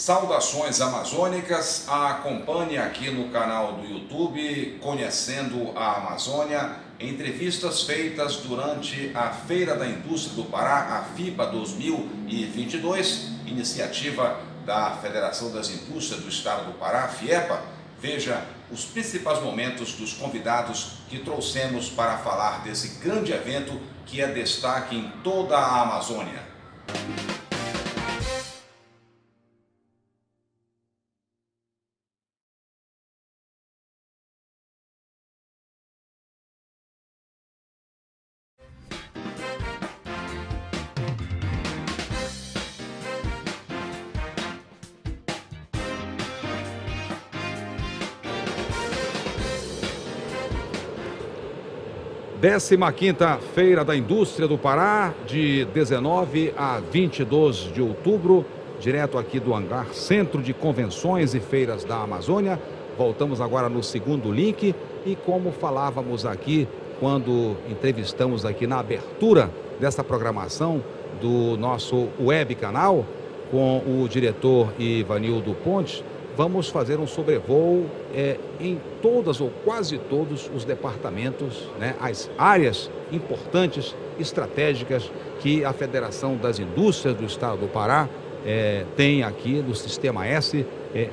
Saudações amazônicas, acompanhe aqui no canal do YouTube Conhecendo a Amazônia, entrevistas feitas durante a Feira da Indústria do Pará, a FIPA 2022, iniciativa da Federação das Indústrias do Estado do Pará, FIEPA. Veja os principais momentos dos convidados que trouxemos para falar desse grande evento que é destaque em toda a Amazônia. Décima quinta Feira da Indústria do Pará, de 19 a 22 de outubro, direto aqui do hangar Centro de Convenções e Feiras da Amazônia. Voltamos agora no segundo link e como falávamos aqui quando entrevistamos aqui na abertura dessa programação do nosso web canal com o diretor Ivanildo Pontes, vamos fazer um sobrevoo em todas ou quase todos os departamentos, as áreas importantes, estratégicas que a Federação das Indústrias do Estado do Pará tem aqui no Sistema S,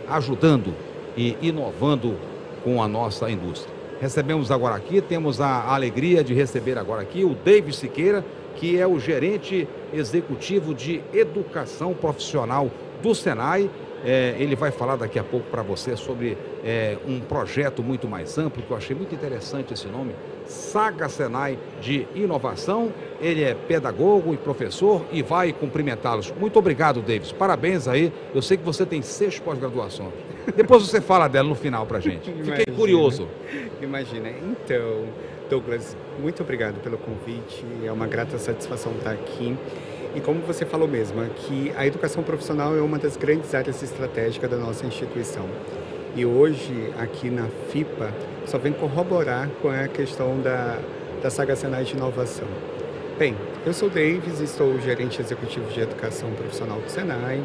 ajudando e inovando com a nossa indústria. Recebemos agora aqui, temos a alegria de receber agora aqui o Davis Siqueira, que é o gerente executivo de educação profissional do Senai. Ele vai falar daqui a pouco para você sobre um projeto muito mais amplo, que eu achei muito interessante esse nome, Saga Senai de Inovação. Ele é pedagogo e professor e vai cumprimentá-los. Muito obrigado, Davis. Parabéns aí. Eu sei que você tem 6 pós-graduações. Depois você fala dela no final para a gente. Fiquei curioso. Imagina. Então, Douglas, muito obrigado pelo convite. É uma grata satisfação estar aqui. E como você falou mesmo, que a educação profissional é uma das grandes áreas estratégicas da nossa instituição. E hoje, aqui na FIPA, só vem corroborar com a questão da Saga Senai de Inovação. Bem, eu sou o Davis, estou gerente executivo de educação profissional do Senai,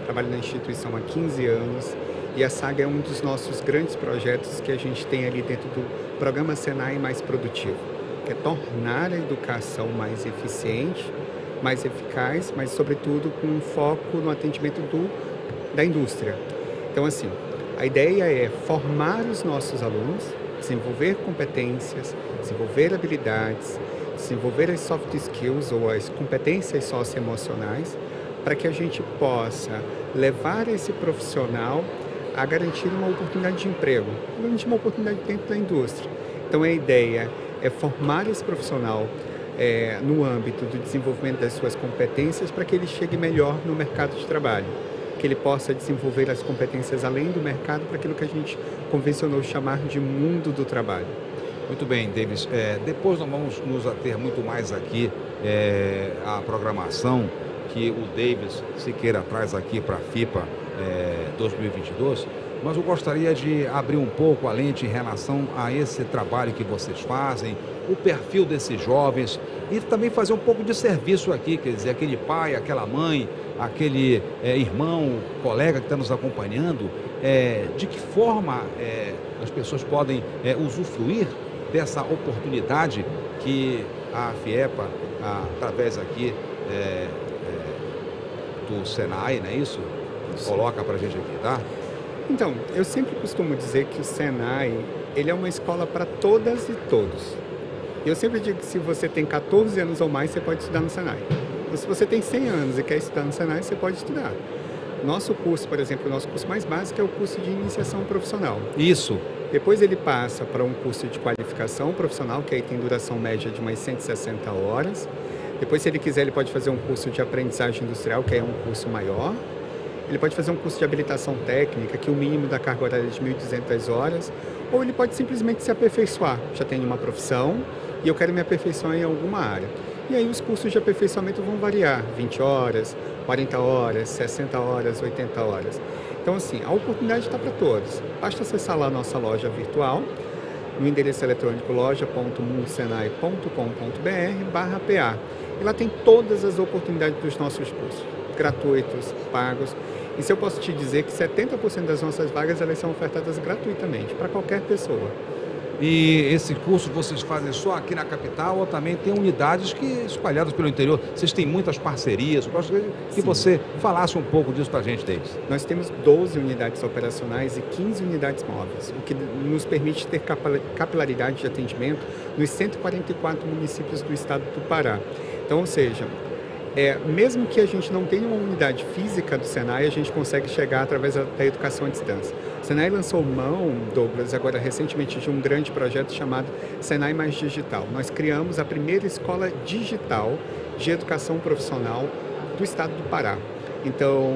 trabalho na instituição há 15 anos e a Saga é um dos nossos grandes projetos que a gente tem ali dentro do programa Senai Mais Produtivo, que é tornar a educação mais eficiente, mais eficaz, mas sobretudo com um foco no atendimento da indústria. Então, assim, a ideia é formar os nossos alunos, desenvolver competências, desenvolver habilidades, desenvolver as soft skills ou as competências socioemocionais, para que a gente possa levar esse profissional a garantir uma oportunidade de emprego, garantir uma oportunidade dentro da indústria. Então, a ideia é formar esse profissional no âmbito do desenvolvimento das suas competências para que ele chegue melhor no mercado de trabalho, que ele possa desenvolver as competências além do mercado para aquilo que a gente convencionou chamar de mundo do trabalho. Muito bem, Davis. Depois nós vamos nos ater muito mais aqui à programação que o Davis Siqueira traz aqui para a FIPA 2022, mas eu gostaria de abrir um pouco a lente em relação a esse trabalho que vocês fazem, o perfil desses jovens e também fazer um pouco de serviço aqui, quer dizer, aquele pai, aquela mãe, aquele irmão, colega que está nos acompanhando, de que forma as pessoas podem usufruir dessa oportunidade que a FIEPA, através aqui do Senai, não é isso? Coloca para a gente aqui, tá? Então, eu sempre costumo dizer que o Senai, ele é uma escola para todas e todos. Eu sempre digo que se você tem 14 anos ou mais, você pode estudar no Senai. Então, se você tem 100 anos e quer estudar no Senai, você pode estudar. Nosso curso, por exemplo, o nosso curso mais básico é o curso de iniciação profissional. Isso. Depois ele passa para um curso de qualificação profissional, que aí tem duração média de umas 160 horas. Depois, se ele quiser, ele pode fazer um curso de aprendizagem industrial, que é um curso maior. Ele pode fazer um curso de habilitação técnica, que o mínimo da carga horária é de 1.200 horas, ou ele pode simplesmente se aperfeiçoar. Já tenho uma profissão e eu quero me aperfeiçoar em alguma área. E aí os cursos de aperfeiçoamento vão variar, 20 horas, 40 horas, 60 horas, 80 horas. Então, assim, a oportunidade está para todos. Basta acessar lá a nossa loja virtual, no endereço eletrônico loja.mundosenai.com.br/PA. E lá tem todas as oportunidades dos nossos cursos, gratuitos, pagos. Isso eu posso te dizer que 70% das nossas vagas elas são ofertadas gratuitamente para qualquer pessoa. E esse curso vocês fazem só aqui na capital ou também tem unidades espalhadas pelo interior? Vocês têm muitas parcerias? Eu gostaria que você falasse um pouco disso para a gente, Davis. Nós temos 12 unidades operacionais e 15 unidades móveis, o que nos permite ter capilaridade de atendimento nos 144 municípios do estado do Pará. Então, ou seja, mesmo que a gente não tenha uma unidade física do Senai, a gente consegue chegar através da educação à distância. O Senai lançou mão, Douglas, agora recentemente, de um grande projeto chamado Senai Mais Digital. Nós criamos a primeira escola digital de educação profissional do estado do Pará. Então,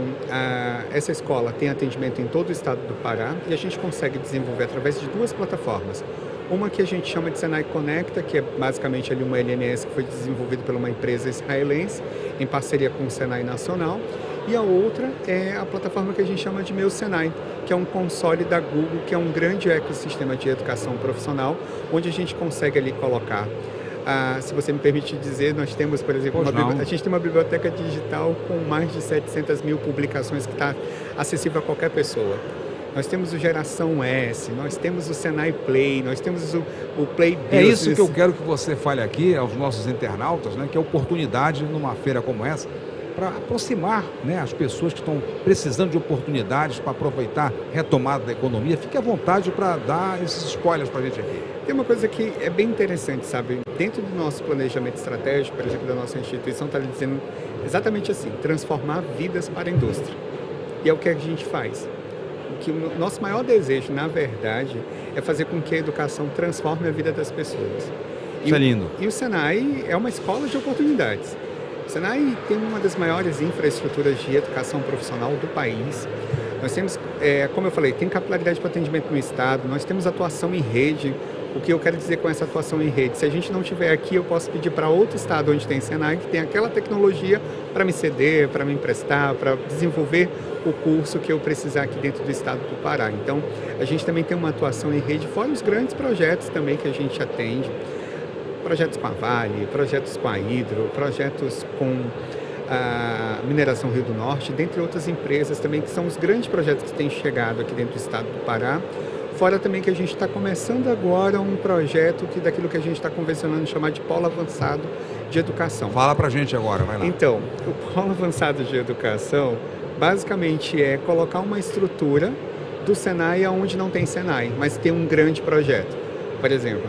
essa escola tem atendimento em todo o estado do Pará e a gente consegue desenvolver através de duas plataformas. Uma que a gente chama de Senai Conecta, que é basicamente ali uma LMS que foi desenvolvida por uma empresa israelense, em parceria com o Senai Nacional. E a outra é a plataforma que a gente chama de Meu Senai, que é um console da Google, que é um grande ecossistema de educação profissional, onde a gente consegue ali colocar, se você me permite dizer, nós temos, por exemplo, a gente tem uma biblioteca digital com mais de 700 mil publicações que está acessível a qualquer pessoa. Nós temos o Geração S, nós temos o Senai Play, nós temos o Play Business. É isso que eu quero que você fale aqui aos nossos internautas, né, que é oportunidade numa feira como essa, para aproximar, né, as pessoas que estão precisando de oportunidades para aproveitar a retomada da economia. Fique à vontade para dar esses spoilers para a gente aqui. Tem uma coisa que é bem interessante, sabe? Dentro do nosso planejamento estratégico, por exemplo, da nossa instituição, está dizendo exatamente assim, transformar vidas para a indústria. E é o que a gente faz. Que o nosso maior desejo, na verdade, é fazer com que a educação transforme a vida das pessoas. Isso é lindo. E o Senai é uma escola de oportunidades. O Senai tem uma das maiores infraestruturas de educação profissional do país. Nós temos, como eu falei, tem capilaridade para atendimento no estado, nós temos atuação em rede. O que eu quero dizer com essa atuação em rede? Se a gente não tiver aqui, eu posso pedir para outro estado onde tem Senai, que tem aquela tecnologia para me ceder, para me emprestar, para desenvolver o curso que eu precisar aqui dentro do estado do Pará. Então, a gente também tem uma atuação em rede, fora os grandes projetos também que a gente atende. Projetos com a Vale, projetos com a Hidro, projetos com a Mineração Rio do Norte, dentre outras empresas também, que são os grandes projetos que têm chegado aqui dentro do estado do Pará. Fora também que a gente está começando agora um projeto daquilo que a gente está convencionando chamar de Polo Avançado de Educação. Fala pra gente agora, vai lá. Então, o Polo Avançado de Educação basicamente é colocar uma estrutura do Senai onde não tem Senai, mas tem um grande projeto. Por exemplo,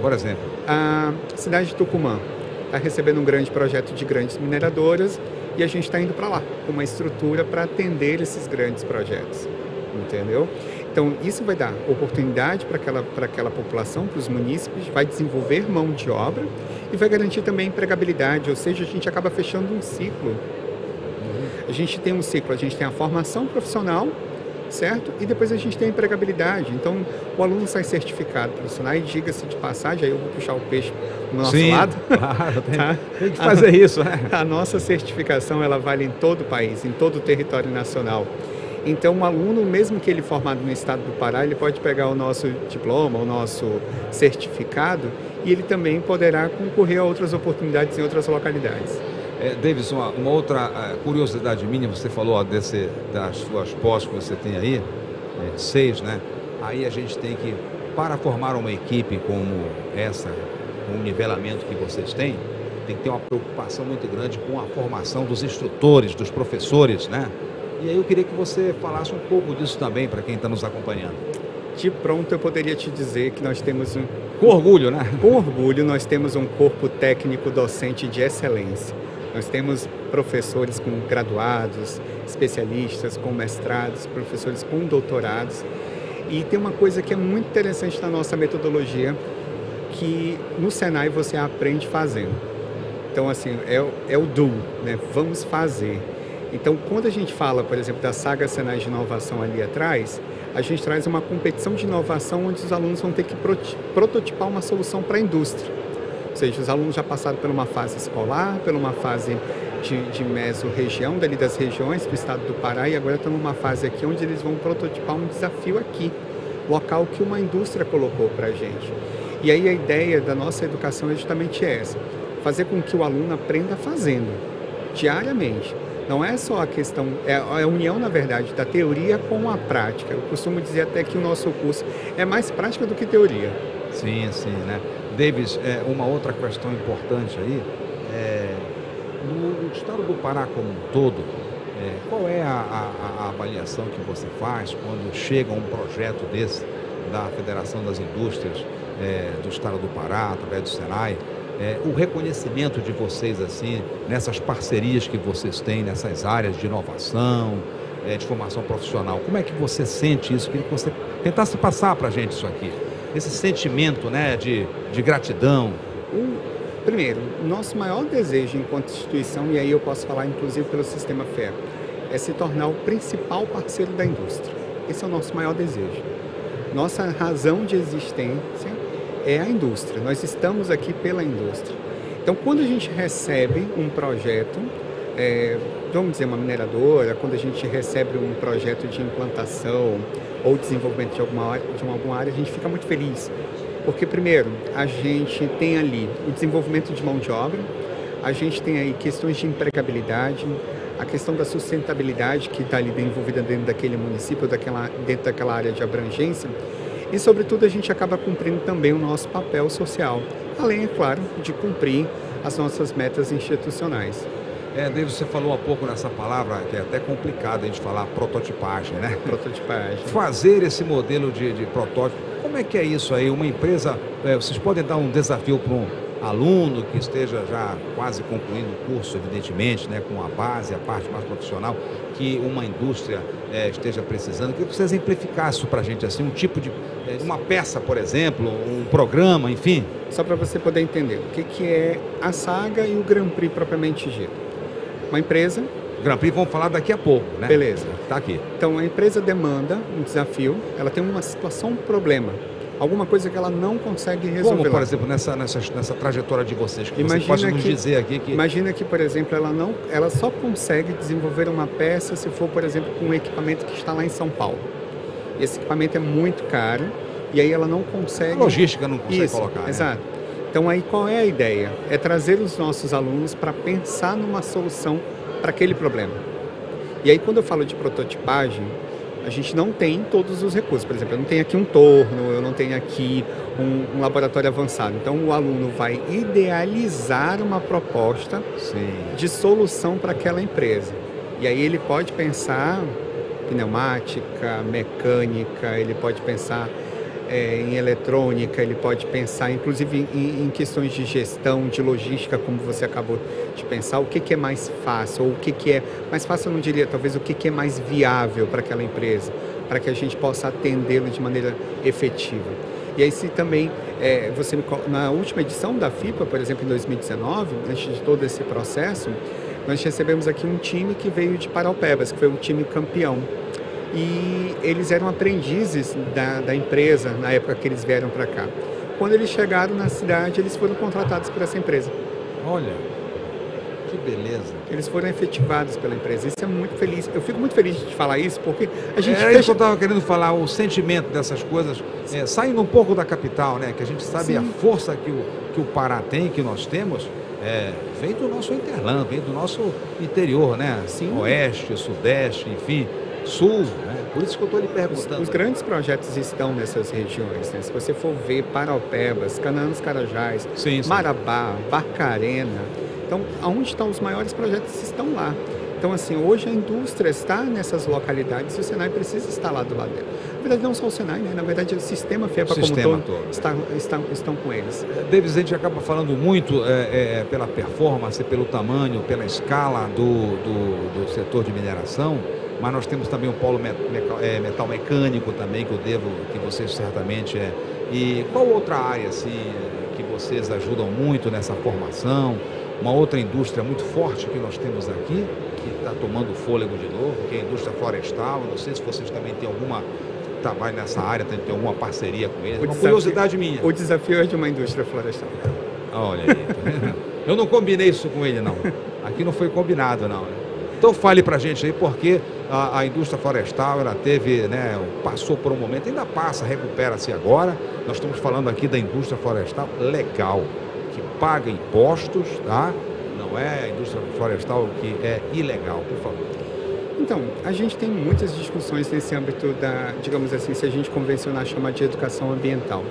a cidade de Tucumã está recebendo um grande projeto de grandes mineradoras e a gente está indo para lá com uma estrutura para atender esses grandes projetos, entendeu? Então, isso vai dar oportunidade para aquela população, para os munícipes, vai desenvolver mão de obra e vai garantir também empregabilidade, ou seja, a gente acaba fechando um ciclo. A gente tem um ciclo, a gente tem a formação profissional, certo? E depois a gente tem a empregabilidade. Então, o aluno sai certificado pelo Senai, diga-se de passagem, aí eu vou puxar o peixe do nosso lado. Claro, tem que fazer isso, né? A nossa certificação, ela vale em todo o país, em todo o território nacional. Então, um aluno, mesmo que ele formado no estado do Pará, ele pode pegar o nosso diploma, o nosso certificado, e ele também poderá concorrer a outras oportunidades em outras localidades. Davis, uma outra curiosidade minha, você falou das suas pós que você tem aí, 6, né? Aí a gente tem que, para formar uma equipe como essa, com o nivelamento que vocês têm, tem que ter uma preocupação muito grande com a formação dos instrutores, dos professores, né? E aí eu queria que você falasse um pouco disso também para quem está nos acompanhando. De pronto eu poderia te dizer que nós temos Com orgulho, né? Com orgulho, nós temos um corpo técnico docente de excelência. Nós temos professores com graduados, especialistas com mestrados, professores com doutorados. E tem uma coisa que é muito interessante na nossa metodologia, que no Senai você aprende fazendo. Então, assim, é o do, né? Vamos fazer. Então, quando a gente fala, por exemplo, da saga Senai de inovação ali atrás, a gente traz uma competição de inovação onde os alunos vão ter que prototipar uma solução para a indústria. Ou seja, os alunos já passaram por uma fase escolar, por uma fase de mesorregião, dali das regiões do estado do Pará, e agora estão numa fase aqui onde eles vão prototipar um desafio aqui, local que uma indústria colocou para a gente. E aí a ideia da nossa educação é justamente essa, fazer com que o aluno aprenda fazendo, diariamente. Não é só a questão, é a união, na verdade, da teoria com a prática. Eu costumo dizer até que o nosso curso é mais prática do que teoria. Sim, sim, né? Davis, uma outra questão importante aí, no estado do Pará como um todo, qual é a avaliação que você faz quando chega um projeto desse da Federação das Indústrias do estado do Pará, através do Senai, o reconhecimento de vocês assim, nessas parcerias que vocês têm, nessas áreas de inovação, de formação profissional, como é que você sente isso? Queria que você tentasse passar para a gente isso aqui, esse sentimento, né, de gratidão. Primeiro, nosso maior desejo enquanto instituição, e aí eu posso falar inclusive pelo Sistema FEA, é se tornar o principal parceiro da indústria. Esse é o nosso maior desejo. Nossa razão de existência é a indústria. Nós estamos aqui pela indústria. Então, quando a gente recebe um projeto, vamos dizer uma mineradora, quando a gente recebe um projeto de implantação ou desenvolvimento de alguma área, a gente fica muito feliz. Porque, primeiro, a gente tem ali o desenvolvimento de mão de obra, a gente tem aí questões de empregabilidade, a questão da sustentabilidade que está ali envolvida dentro daquele município, dentro daquela área de abrangência, e, sobretudo, a gente acaba cumprindo também o nosso papel social, além, é claro, de cumprir as nossas metas institucionais. David, você falou há pouco nessa palavra, que é até complicado a gente falar, prototipagem, né? Prototipagem. Fazer esse modelo de protótipo, como é que é isso aí? Uma empresa, vocês podem dar um desafio para um aluno que esteja já quase concluindo o curso, evidentemente, né, com a base, a parte mais profissional, que uma indústria esteja precisando. Queria que você exemplificasse isso para a gente, assim, um tipo de uma peça, por exemplo, um programa, enfim. Só para você poder entender o que é a saga e o Grand Prix propriamente dito. Uma empresa... Grand Prix vamos falar daqui a pouco, né? Beleza. Tá aqui. Então, a empresa demanda um desafio, ela tem uma situação, um problema, alguma coisa que ela não consegue resolver. Como, por exemplo, nessa trajetória de vocês, que você pode nos dizer aqui que... Imagina que, por exemplo, ela só consegue desenvolver uma peça se for, por exemplo, com um equipamento que está lá em São Paulo. Esse equipamento é muito caro e aí ela não consegue... A logística não consegue colocar, né? Exato. Então, aí qual é a ideia? É trazer os nossos alunos para pensar numa solução para aquele problema. E aí, quando eu falo de prototipagem, a gente não tem todos os recursos. Por exemplo, eu não tenho aqui um torno, eu não tenho aqui um laboratório avançado. Então, o aluno vai idealizar uma proposta de solução para aquela empresa. E aí ele pode pensar pneumática, mecânica, ele pode pensar em eletrônica, ele pode pensar inclusive em questões de gestão, de logística, como você acabou de pensar, o que é mais fácil, ou o que é mais fácil, eu não diria, talvez o que é mais viável para aquela empresa, para que a gente possa atendê-lo de maneira efetiva. E aí, se também, na última edição da FIPA, por exemplo, em 2019, antes de todo esse processo, nós recebemos aqui um time que veio de Paraupebas, que foi o time campeão. E eles eram aprendizes da empresa na época que eles vieram para cá. Quando eles chegaram na cidade, eles foram contratados por essa empresa. Olha, que beleza. Eles foram efetivados pela empresa. Isso é muito feliz. Eu fico muito feliz de falar isso, porque a gente isso que eu estava querendo falar, o sentimento dessas coisas, saindo um pouco da capital, né? Que a gente sabe a força que o Pará tem, que nós temos, vem do nosso hinterland, vem do nosso interior, né? Sim. Oeste, sudeste, enfim, sul, né? Por isso que eu estou lhe perguntando. Os grandes projetos estão nessas regiões, né? Se você for ver Paraupebas, Canaã dos Carajás, Marabá, Barcarena, então, aonde estão os maiores projetos estão lá. Então, assim, hoje a indústria está nessas localidades e o Senai precisa estar lá do lado dela. Na verdade, não só o Senai, né? Na verdade, o sistema FIEPA como todo estão com eles. Davis, a gente acaba falando muito pela performance, pelo tamanho, pela escala do setor de mineração, mas nós temos também o polo metal mecânico também, que vocês certamente E qual outra área, assim, que vocês ajudam muito nessa formação? Uma outra indústria muito forte que nós temos aqui, que está tomando fôlego de novo, que é a indústria florestal. Não sei se vocês também têm alguma trabalho nessa área, tem alguma parceria com eles. Uma curiosidade minha. O desafio é de uma indústria florestal. Olha aí. Eu não combinei isso com ele, não. Aqui não foi combinado, não. Então fale pra gente aí, porque a indústria florestal, ela teve, né, passou por um momento, ainda passa, recupera-se agora. Nós estamos falando aqui da indústria florestal legal, que paga impostos, tá? Não não é a indústria florestal que é ilegal, por favor. Então, a gente tem muitas discussões nesse âmbito da, digamos assim, se a gente convencionar chamar de educação ambiental.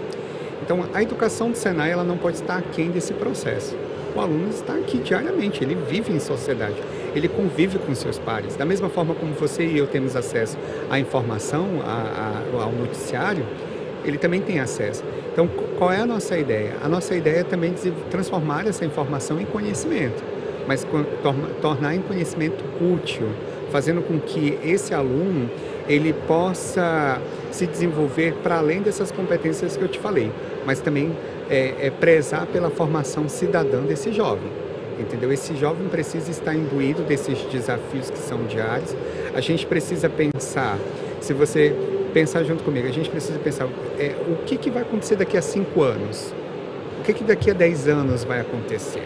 Então, a educação do Senai, ela não pode estar aquém desse processo. O aluno está aqui diariamente, ele vive em sociedade, ele convive com seus pares. Da mesma forma como você e eu temos acesso à informação, ao noticiário, ele também tem acesso. Então, qual é a nossa ideia? A nossa ideia é também transformar essa informação em conhecimento, mas tornar em conhecimento útil, fazendo com que esse aluno ele possa se desenvolver para além dessas competências que eu te falei, mas também prezar pela formação cidadã desse jovem, entendeu? Esse jovem precisa estar imbuído desses desafios que são diários. A gente precisa pensar, se você pensar junto comigo, a gente precisa pensar o que vai acontecer daqui a 5 anos, o que daqui a 10 anos vai acontecer,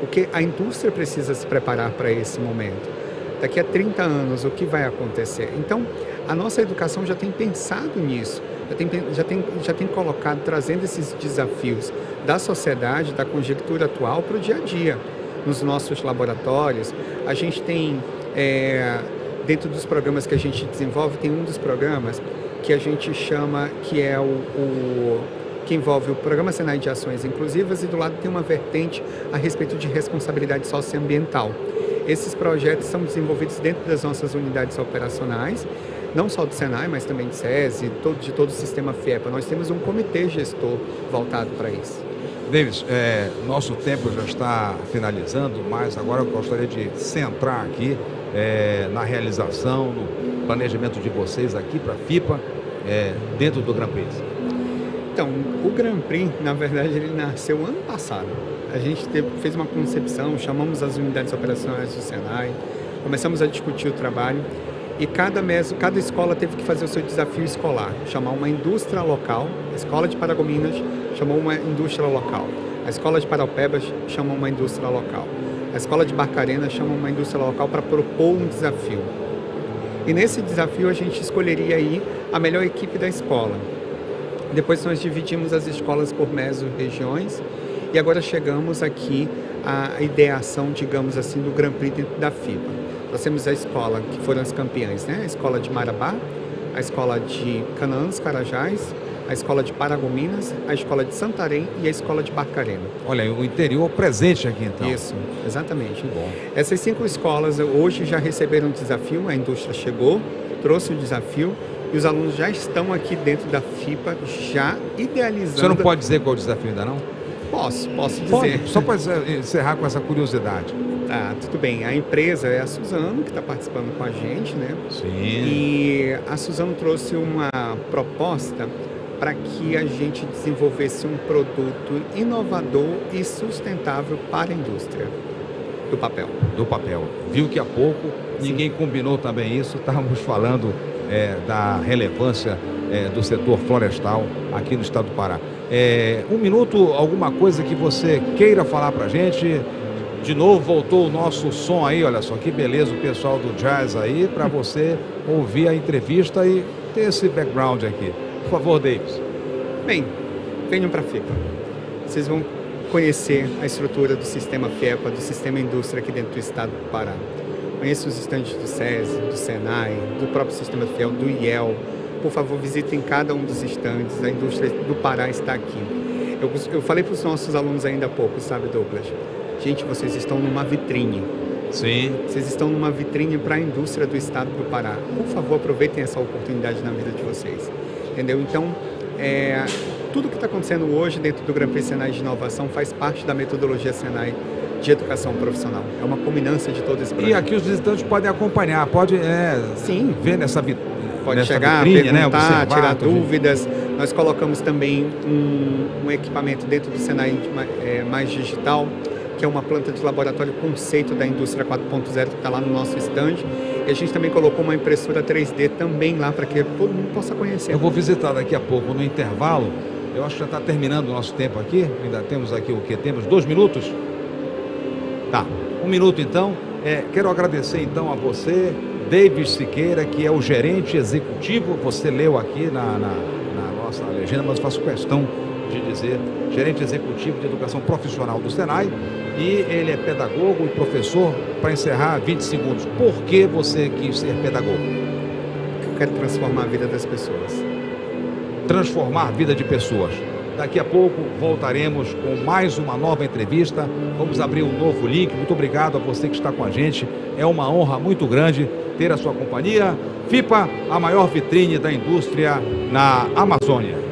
o que a indústria precisa se preparar para esse momento. Daqui a 30 anos, o que vai acontecer? Então, a nossa educação já tem pensado nisso, já tem colocado, trazendo esses desafios da sociedade, da conjectura atual para o dia a dia. Nos nossos laboratórios, a gente tem, dentro dos programas que a gente desenvolve, tem um dos programas que a gente chama, que é que envolve o Programa Senai de Ações Inclusivas, e do lado tem uma vertente a respeito de responsabilidade socioambiental. Esses projetos são desenvolvidos dentro das nossas unidades operacionais, não só do Senai, mas também do SESI, de todo o sistema FIEPA. Nós temos um comitê gestor voltado para isso. Davis, nosso tempo já está finalizando, mas agora eu gostaria de centrar aqui na realização, no planejamento de vocês aqui para a FIPA, dentro do Grand Prix. Então, o Grand Prix, na verdade, ele nasceu ano passado. A gente fez uma concepção, chamamos as unidades operacionais do Senai, começamos a discutir o trabalho e cada escola teve que fazer o seu desafio escolar, chamar uma indústria local. A Escola de Paragominas chamou uma indústria local, a Escola de Paraupebas chamou uma indústria local, a Escola de Barcarena chamou uma indústria local para propor um desafio. E nesse desafio a gente escolheria aí a melhor equipe da escola. Depois nós dividimos as escolas por mesorregiões e agora chegamos aqui à ideação, digamos assim, do Grand Prix dentro da FIPA. Nós temos a escola, que foram as campeãs, né? A Escola de Marabá, a Escola de Canaã dos Carajás, a Escola de Paragominas, a Escola de Santarém e a Escola de Barcarena. Olha, o interior presente aqui então. Isso, exatamente. Bom. Essas 5 escolas hoje já receberam o desafio, a indústria chegou, trouxe o desafio e os alunos já estão aqui dentro da FIPA, já idealizando... Você não pode dizer qual é o desafio ainda não? Posso dizer. Pode, só para encerrar com essa curiosidade. Tá, tudo bem. A empresa é a Suzano, que está participando com a gente, né? Sim. E a Suzano trouxe uma proposta para que a gente desenvolvesse um produto inovador e sustentável para a indústria do papel. Do papel. Viu que há pouco ninguém combinou também isso, estávamos falando da relevância do setor florestal aqui no estado do Pará. 1 minuto, alguma coisa que você queira falar para a gente? De novo, voltou o nosso som aí, olha só que beleza, o pessoal do jazz aí, para você ouvir a entrevista e ter esse background aqui. Por favor, Davis. Bem, venham para a FIPA. Vocês vão conhecer a estrutura do sistema FIEPA, do sistema indústria aqui dentro do estado do Pará. Conheçam os estandes do SESI, do Senai, do próprio sistema FIEL, do IEL. Por favor, visitem cada um dos estandes, a indústria do Pará está aqui. Eu falei para os nossos alunos ainda há pouco, sabe, Douglas? Gente, vocês estão numa vitrine. Sim. Vocês estão numa vitrine para a indústria do estado do Pará. Por favor, aproveitem essa oportunidade na vida de vocês. Entendeu? Então, tudo que está acontecendo hoje dentro do Grand Prix Senai de Inovação faz parte da metodologia Senai de educação profissional. É uma combinância de todo esse projeto. E aqui os visitantes podem acompanhar, pode Sim. ver nessa vitrine. Pode chegar, vitrine, perguntar, né? tirar dúvidas. Nós colocamos também um equipamento dentro do Senai mais digital, que é uma planta de laboratório conceito da indústria 4.0, que está lá no nosso stand. E a gente também colocou uma impressora 3D também lá, para que todo mundo possa conhecer. Eu vou visitar daqui a pouco, no intervalo. Eu acho que já está terminando o nosso tempo aqui. Ainda temos aqui o quê? Temos 2 minutos? Tá, 1 minuto então. Quero agradecer então a você, Davis Siqueira, que é o gerente executivo. Você leu aqui na nossa legenda, mas faço questão de dizer, gerente executivo de educação profissional do Senai, e ele é pedagogo e professor. Para encerrar, 20 segundos, por que você quis ser pedagogo? Eu quero transformar a vida das pessoas. Transformar a vida de pessoas. Daqui a pouco voltaremos com mais uma nova entrevista. Vamos abrir um novo link. Muito obrigado a você que está com a gente. É uma honra muito grande ter a sua companhia. FIPA, a maior vitrine da indústria na Amazônia.